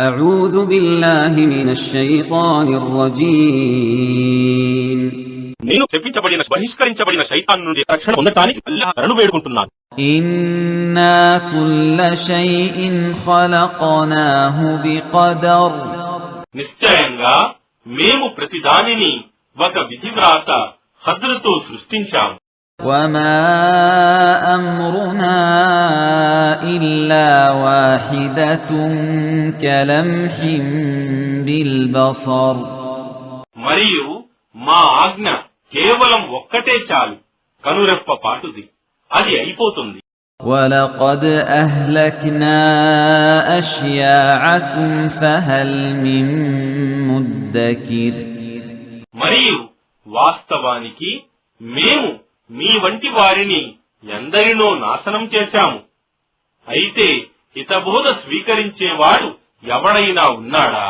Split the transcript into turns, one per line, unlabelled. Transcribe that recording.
أعوذ بالله من الشيطان الرجيم
నేను చెప్పించబడిన బహిష్కరించబడిన శైతాను నుండి రక్షణ పొందడానికి అల్లాహ్ను వేడుకుంటున్నాను.
إنا كل شيء خلقناه بقدر
నిశ్చయంగా మేము ప్రతిదానిని ఒక విధివ్రాత హద్దుతో సృష్టించాము.
وما أمرنا إلا واحدة كلمح بالبصر
మరియు మా ఆజ్ఞ కేవలం ఒక్కటే చాలు, కనురెప్ప పాటుది, అది అయిపోతుంది.
ولقد أهلكنا أشياعكم فهل من مدكر
మరియు వాస్తవానికి మేము మీ వంటి వారిని ఎందరినో నాశనం చేశాము. అయితే హితబోధ స్వీకరించేవాడు ఎవడైనా ఉన్నాడా?